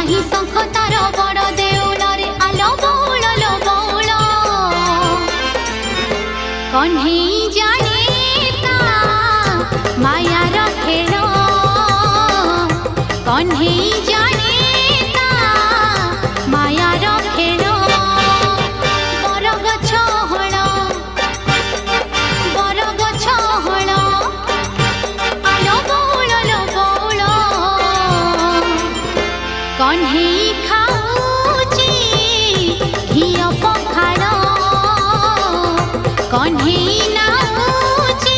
नाही शंख तार बड़ देउल रे आलो बौल कन्हई जाने ता मायार खेल कन्हई